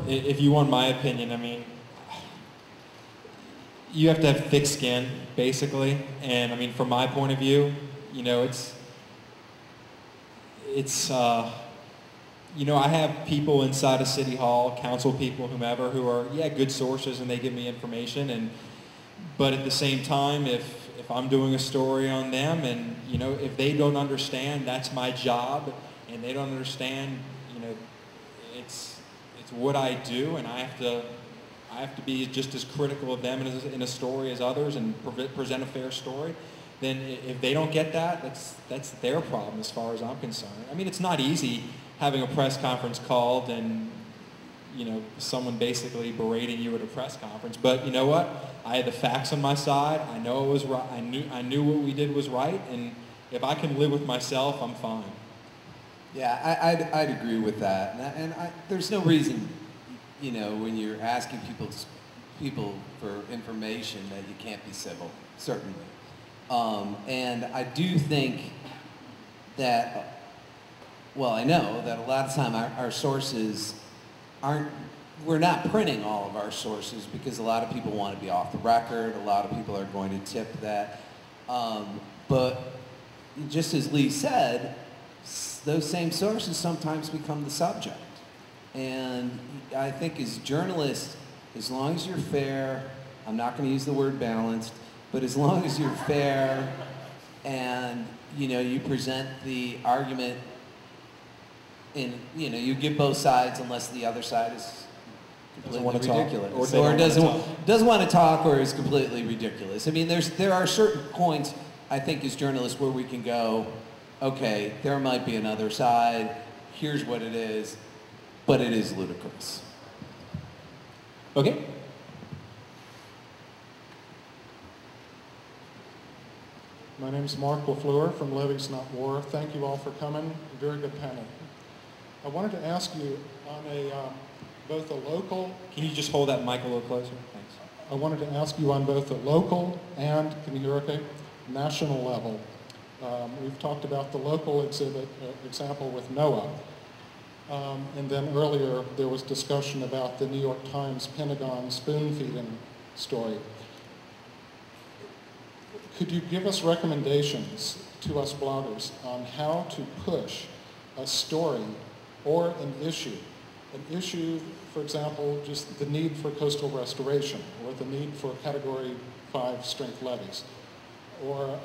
if you want my opinion, I mean, you have to have thick skin, basically. And I mean, from my point of view, you know, you know, I have people inside of City Hall, council people, whomever, who are, yeah, good sources and they give me information. But at the same time, if I'm doing a story on them and, you know, if they don't understand, that's my job, and they don't understand, you know, it's what I do, and I have to be just as critical of them in a story as others and present a fair story. Then if they don't get that, that's their problem as far as I'm concerned. I mean, it's not easy having a press conference called and, you know, someone basically berating you at a press conference. But you know what? I had the facts on my side. I know it was right. I knew what we did was right, and if I can live with myself, I'm fine. Yeah, I'd agree with that, and there's no reason, you know, when you're asking people for information that you can't be civil, certainly. And I do think that, well, I know that a lot of time our sources we're not printing all of our sources because a lot of people want to be off the record, a lot of people are going to tip that. But just as Lee said, those same sources sometimes become the subject. And I think as journalists, as long as you're fair, I'm not going to use the word balanced, but as long as you're fair and, you know, you present the argument in, you know, you give both sides unless the other side is completely ridiculous. Or doesn't want to talk or is completely ridiculous. I mean, there are certain points, I think, as journalists where we can go, okay, there might be another side, here's what it is, but it is ludicrous. Okay. My name is Mark LaFleur from Levees Not War. Thank you all for coming. Very good panel. I wanted to ask you on both a local... Can you just hold that mic a little closer? Thanks. I wanted to ask you on both a local and, can you hear okay, national level. We've talked about the local example with NOAA. And then earlier there was discussion about the New York Times Pentagon spoon-feeding story. Could you give us recommendations to us bloggers on how to push a story or an issue? An issue, for example, just the need for coastal restoration or the need for Category 5 strength levees. Or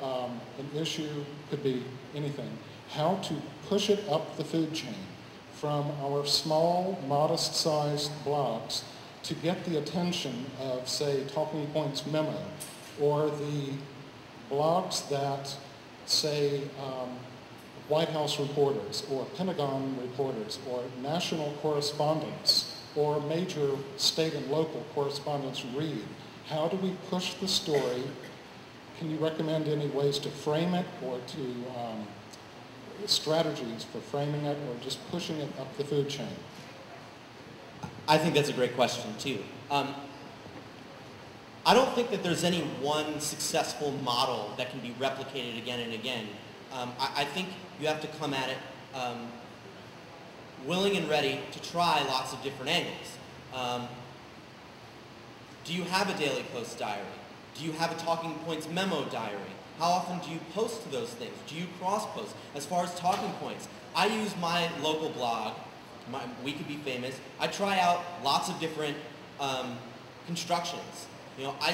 an issue could be anything. How to push it up the food chain from our small, modest-sized blogs to get the attention of, say, Talking Points Memo, or the blogs that say White House reporters or Pentagon reporters or national correspondents or major state and local correspondents read. How do we push the story? Can you recommend any ways to frame it or to strategies for framing it or just pushing it up the food chain? I think that's a great question too. I don't think that there's any one successful model that can be replicated again and again. I think you have to come at it willing and ready to try lots of different angles. Do you have a Daily Post diary? Do you have a Talking Points memo diary? How often do you post to those things? Do you cross-post? As far as talking points, I use my local blog, We Could Be Famous. I try out lots of different constructions. You know, I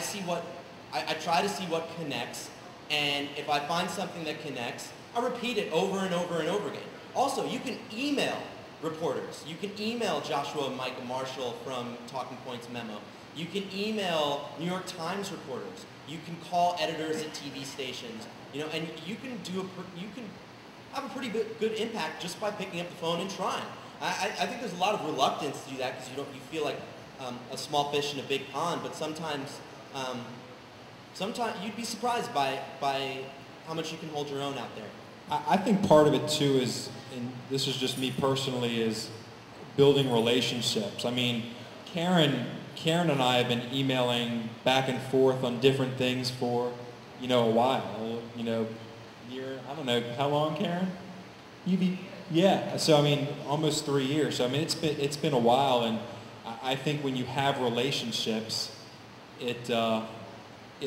try to see what connects, and if I find something that connects, I repeat it over and over and over again. Also, you can email reporters. You can email Joshua and Micah Marshall from Talking Points Memo. You can email New York Times reporters. You can call editors at TV stations. You know, and you can have a pretty good impact just by picking up the phone and trying. I think there's a lot of reluctance to do that because you feel like a small fish in a big pond, but sometimes you'd be surprised by how much you can hold your own out there. I think part of it too is, and this is just me personally, is building relationships. I mean, Karen and I have been emailing back and forth on different things for, a while. I don't know, how long, Karen? Yeah. So I mean, almost 3 years. So I mean, it's been a while, and I think when you have relationships, it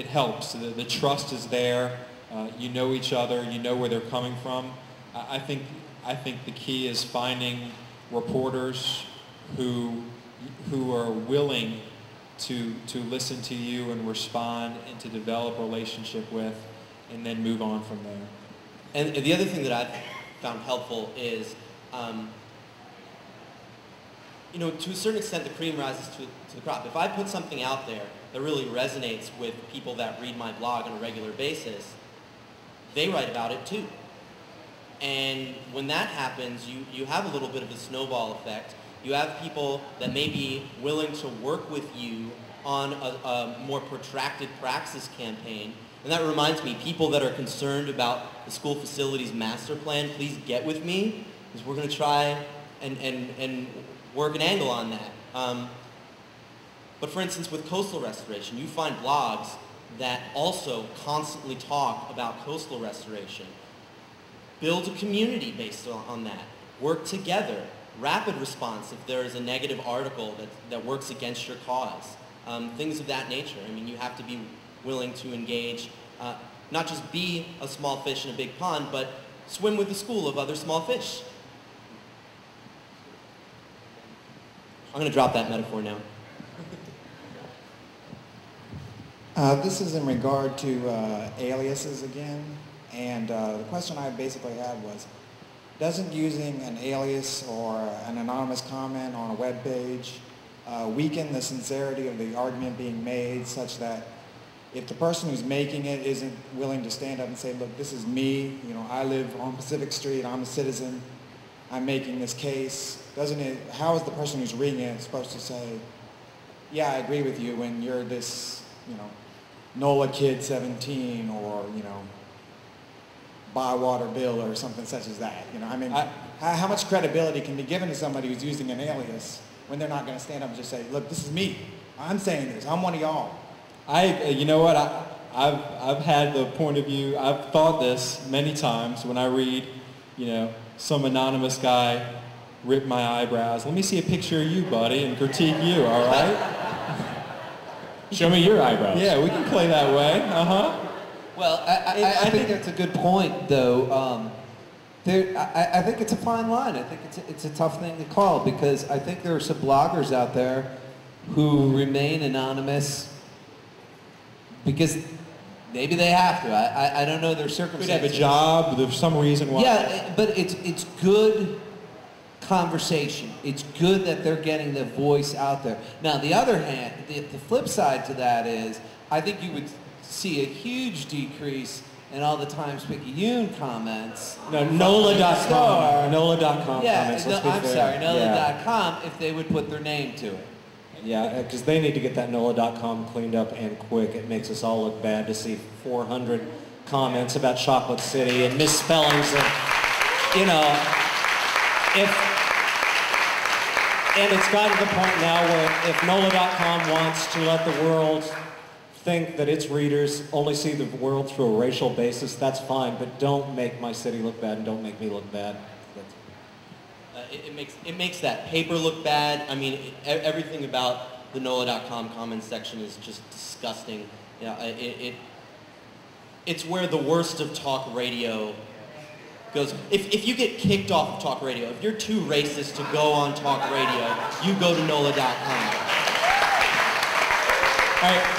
helps. The trust is there. You know each other. You know where they're coming from. I think the key is finding reporters who are willing to listen to you and respond and to develop a relationship with, and then move on from there. And the other thing that I've found helpful is, to a certain extent, the cream rises to the crop. If I put something out there that really resonates with people that read my blog on a regular basis, they write about it too. And when that happens, you have a little bit of a snowball effect. You have people that may be willing to work with you on a more protracted praxis campaign. And that reminds me, people that are concerned about the school facilities master plan, please get with me, because we're going to try and work an angle on that. But for instance, with coastal restoration, you find blogs that also constantly talk about coastal restoration. Build a community based on that. Work together. Rapid response if there is a negative article that works against your cause. Things of that nature. I mean, you have to be willing to engage, not just be a small fish in a big pond, but swim with a school of other small fish. I'm going to drop that metaphor now. This is in regard to aliases again, and the question I basically had was, doesn't using an alias or an anonymous comment on a web page weaken the sincerity of the argument being made, such that if the person who's making it isn't willing to stand up and say, look, this is me, I live on Pacific Street, I'm a citizen, I'm making this case, how is the person who's reading it supposed to say, yeah, I agree with you when you're this, NOLA kid 17 or, Bywater Bill or something such as that. How much credibility can be given to somebody who's using an alias when they're not going to stand up and just say, look, this is me. I'm saying this. I'm one of y'all. You know what? I've had the point of view. I've thought this many times when I read, some anonymous guy rip my eyebrows. Let me see a picture of you, buddy, and critique you. All right? Show me your eyebrows. Yeah, we can play that way. Well, I think that's a good point, though. I think it's a fine line. I think it's a tough thing to call, because I think there are some bloggers out there who remain anonymous because maybe they have to. I don't know their circumstances. Could have a job. There's some reason why. Yeah, but it's good conversation. It's good that they're getting their voice out there. Now, the other hand, the flip side to that is, I think you would see a huge decrease in all the Times-Picayune comments. No, NOLA.com. NOLA.com yeah, comments. NOLA.com, if they would put their name to it. Yeah, because they need to get that NOLA.com cleaned up and quick. It makes us all look bad to see 400 comments about Chocolate City and misspellings of, and it's gotten to the point now where if NOLA.com wants to let the world think that its readers only see the world through a racial basis, that's fine, but don't make my city look bad and don't make me look bad. It makes that paper look bad. I mean, everything about the NOLA.com comments section is just disgusting. It's where the worst of talk radio goes. If you get kicked off of talk radio, if you're too racist to go on talk radio, you go to NOLA.com. All right.